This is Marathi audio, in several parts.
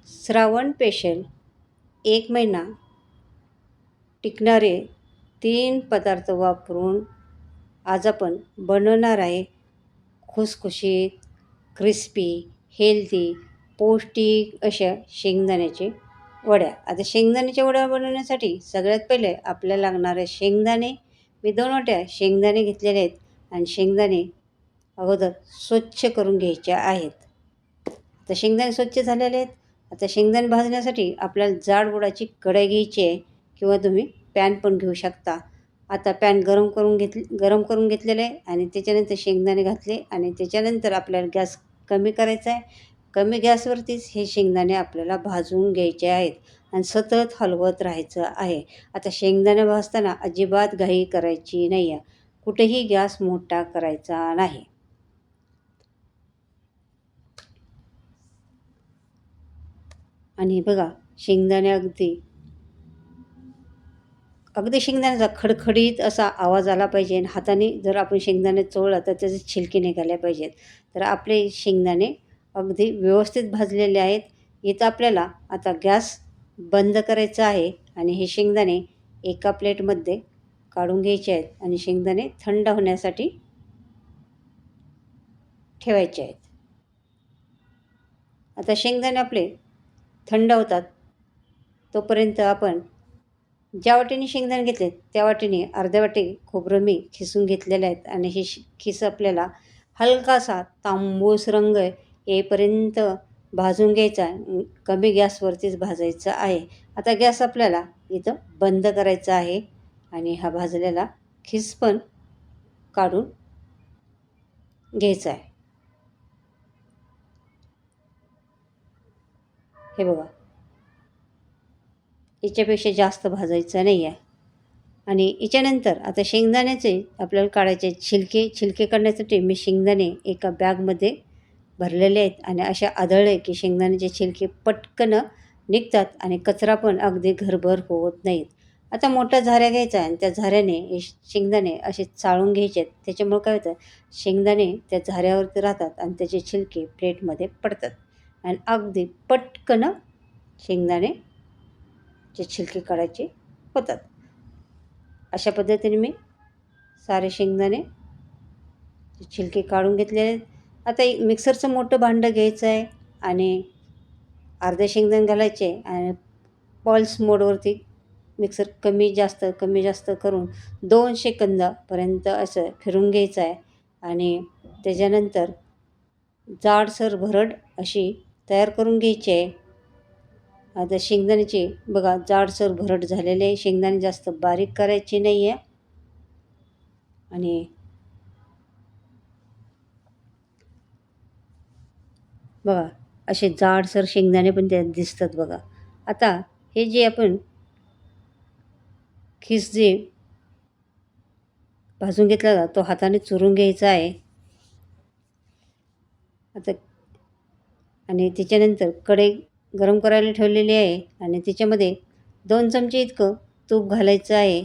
श्रावण स्पेशल 1 महिना टिकणारे 3 पदार्थ वापरून आज आपण बनवणार आहे खुसखुशीत, क्रिस्पी, हेल्दी, पौष्टिक अशा शेंगदाण्याचे वड्या. आता शेंगदाण्याच्या वड्या बनवण्यासाठी सगळ्यात पहिले आपल्याला लागणारे शेंगदाणे. मी 2 वाट्या शेंगदाणे घेतलेले आहेत आणि शेंगदाणे अगोदर स्वच्छ करून घ्यायचे आहेत. आता शेंगदाणे स्वच्छ झालेले आहेत. आता शेंगदाणे भाजण्यासाठी आपल्याला जाड बुडाची कढई घ्यायची आहे किंवा तुम्ही पॅन पण घेऊ शकता. आता पॅन गरम करून घेतलेलं आहे आणि त्याच्यानंतर शेंगदाणे घातले आणि त्याच्यानंतर आपल्याला गॅस कमी करायचा आहे. कमी गॅसवरतीच हे शेंगदाणे आपल्याला भाजून घ्यायचे आहेत आणि सतत हलवत राहायचं आहे. आता शेंगदाणे भाजताना अजिबात घाई करायची नाही आहे. कुठेही गॅस मोठा करायचा नाही. आणि बघा शेंगदाणे अगदी शेंगदाण्याचा खडखडीत असा आवाज आला पाहिजे आणि हाताने जर आपण शेंगदाणे चोळलं तर त्याचे छिलके निघाले पाहिजेत. तर आपले शेंगदाणे अगदी व्यवस्थित भाजलेले आहेत. इथं आपल्याला आता गॅस बंद करायचा आहे आणि हे शेंगदाणे एका प्लेटमध्ये काढून घ्यायचे आहेत आणि शेंगदाणे थंड होण्यासाठी ठेवायचे आहेत. आता शेंगदाणे आपले थंड होतात तोपर्यंत आपण ज्या वाटीने शेंगदाणे घेतले त्या वाटीने अर्ध्या वाटी खोबरं मी खिसून घेतलेले आहेत आणि हे खिस आपल्याला हलकासा तांबूस रंग येईपर्यंत भाजून घ्यायचा. कमी गॅसवरतीच भाजायचं आहे. आता गॅस आपल्याला इथं बंद करायचा आहे आणि हा भाजलेला खिस पण काढून घ्यायचा आहे. हे बघा याच्यापेक्षा जास्त भाजायचं नाही आहे. आणि याच्यानंतर आता शेंगदाण्याचे आपल्याला काढायचे छिलके काढण्यासाठी मी शेंगदाणे एका बॅगमध्ये भरलेले आहेत आणि अशा आढळले की शेंगदाण्याचे छिलके पटकन निघतात आणि कचरा पण अगदी घरभर होत नाहीत. आता मोठ्या झाऱ्या घ्यायचा आणि त्या झाऱ्याने हे शेंगदाणे असे चाळून घ्यायचे आहेत. त्याच्यामुळं काय होतं शेंगदाणे त्या झाऱ्यावरती राहतात आणि त्याचे छिलके प्लेटमध्ये पडतात आणि अगदी पटकन शेंगदाणेचे छिलके काढायचे होतात. अशा पद्धतीने मी सारे शेंगदाणे छिलके काढून घेतलेले आहेत. आता एक मिक्सरचं मोठं भांडं घ्यायचं आहे आणि अर्धे शेंगदाणे घालायचे आणि पल्स मोडवरती मिक्सर कमी जास्त करून 2 सेकंदापर्यंत असं फिरून घ्यायचं आहे आणि त्याच्यानंतर जाडसर भरड अशी तयार करून घ्यायची आहे. आता शेंगदाण्याची बघा जाडसर भरड झालेले आहे. शेंगदाणे जास्त बारीक करायचे नाही आहे आणि बघा असे जाडसर शेंगदाणे पण त्यात दिसतात बघा. आता हे जे आपण खिस जे भाजून घेतला तो हाताने चुरून घ्यायचा आहे. आता आणि त्याच्यानंतर कढई गरम करायला ठेवलेली आहे आणि त्याच्यामध्ये 2 चमचे इतकं तूप घालायचं आहे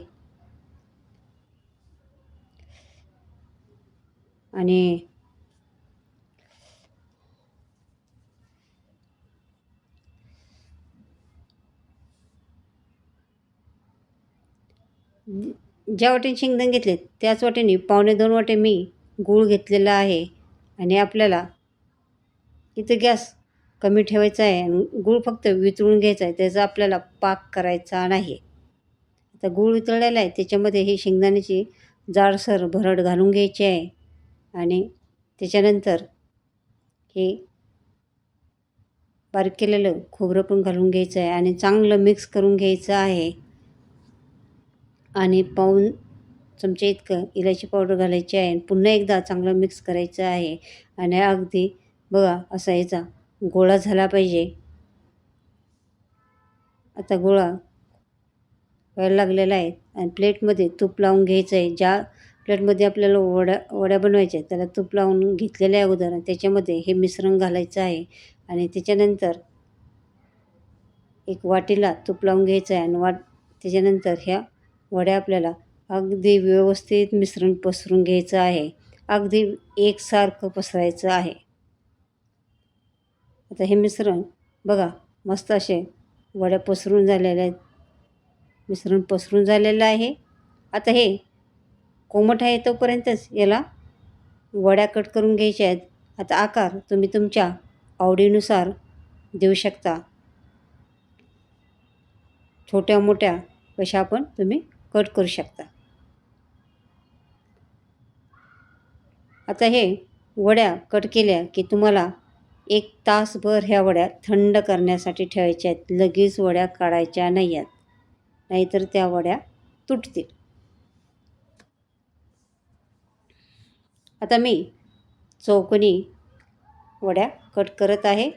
आणि ज्या वाटेने शेंगदाणे घेतले त्याच वाटेने 1.25 वाटे मी गूळ घेतलेला आहे आणि आपल्याला इथं गॅस कमी ठेवायचा आहे आणि गूळ फक्त वितळून घ्यायचा आहे. त्याचा आपल्याला पाक करायचा नाही. आता गूळ वितळलेला आहे त्याच्यामध्ये ही शेंगदाण्याची जाडसर भरड घालून घ्यायची आहे आणि त्याच्यानंतर हे बारीक केलेलं खोबरं पण घालून घ्यायचं आहे आणि चांगलं मिक्स करून घ्यायचं आहे आणि 1 चमचे इतकं इलायची पावडर घालायची आहे आणि पुन्हा एकदा चांगलं मिक्स करायचं आहे आणि अगदी बघा असा याचा गोळा झाला पाहिजे. आता गोळा व्हायला लागलेला आहे आणि प्लेटमध्ये तूप लावून घ्यायचं आहे. ज्या प्लेटमध्ये आपल्याला वड्या बनवायच्या आहेत त्याला तूप लावून घेतलेलं आहे अगोदर आणि त्याच्यामध्ये हे मिश्रण घालायचं आहे आणि त्याच्यानंतर एक वाटीला तूप लावून घ्यायचं आहे आणि त्याच्यानंतर ह्या वड्या आपल्याला अगदी व्यवस्थित मिश्रण पसरून घ्यायचं आहे. अगदी एकसारखं पसरायचं आहे. आता हे मिश्रण बघा मस्त असे वड्या पसरून झालेल्या आहेत. मिश्रण पसरून झालेलं आहे. आता हे कोमट आहे तोपर्यंतच याला वड्या कट करून घ्यायच्या आहेत. आता आकार तुम्ही तुमच्या आवडीनुसार देऊ शकता. छोट्या मोठ्या कशा पण तुम्ही कट करू शकता. आता हे वड्या कट केल्या की तुम्हाला 1 तासभर ह्या वड्या थंड करण्यासाठी ठेवायच्या आहेत. लगेच वड्या काढायच्या नाही आहेत, नाहीतर त्या वड्या तुटतील. आता मी चौकोनी वड्या कट करत आहे.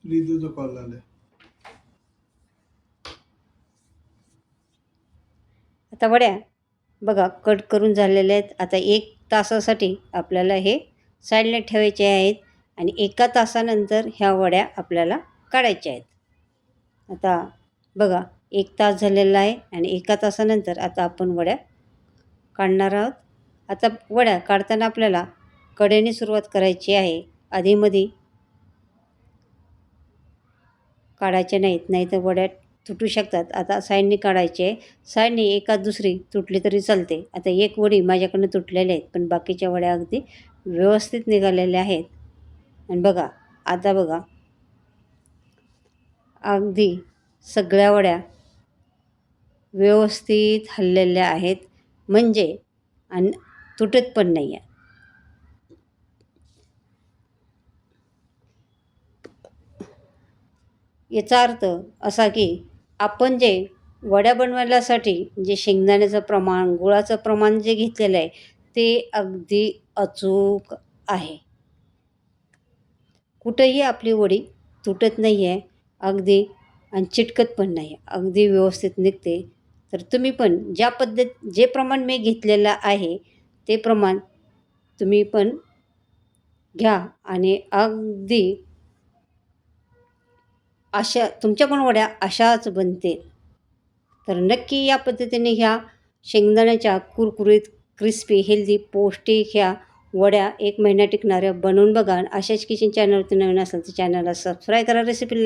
रिदूचा कॉल आलाय. आता वड्या बघा कट करून झालेल्या आहेत. आता 1 तासासाठी आपल्याला हे साईडला ठेवायचे आहेत आणि 1 तासानंतर ह्या वड्या आपल्याला काढायच्या आहेत. आता बघा 1 तास झालेला आहे आणि 1 तासानंतर आता आपण वड्या काढणार आहोत. आता वड्या काढताना आपल्याला कडेने सुरुवात करायची आहे. आधीमध्ये काढायच्या नाहीत, नाहीतर वड्या तुटू शकतात. आता साईडने काढायचे आहे. साईडने एकात दुसरी तुटली तरी चालते. आता एक वडी माझ्याकडनं तुटलेल्या आहेत, पण बाकीच्या वड्या अगदी व्यवस्थित निघालेल्या आहेत. आणि बघा आता बघा अगदी सगळ्या वड्या व्यवस्थित हललेल्या आहेत, म्हणजे आणि तुटत पण नाही आहे. याचा अर्थ असा की आपण जे वड्या बनवण्यासाठी जे शेंगदाण्याचं प्रमाण, गुळाचं प्रमाण जे घेतलेलं आहे ते अगदी अचूक आहे. कुठेही आपली वडी तुटत नाही आहे अगदी, आणि चिटकत पण नाही, अगदी व्यवस्थित निघते. तर तुम्ही पण जे प्रमाण मी घेतलेलं आहे ते प्रमाण तुम्ही पण घ्या आणि अगदी अशा तुमच्या पण वड्या अशाच बनतील. तर नक्की या पद्धतीने ह्या शेंगदाण्याच्या कुरकुरीत, क्रिस्पी, हेल्दी, पौष्टिक ह्या वड्या 1 महिना टिकणाऱ्या बनवून बघा. अशाच किचन चॅनलवरती नवीन असेल तर चॅनलला सबस्क्राईब करा, रेसिपी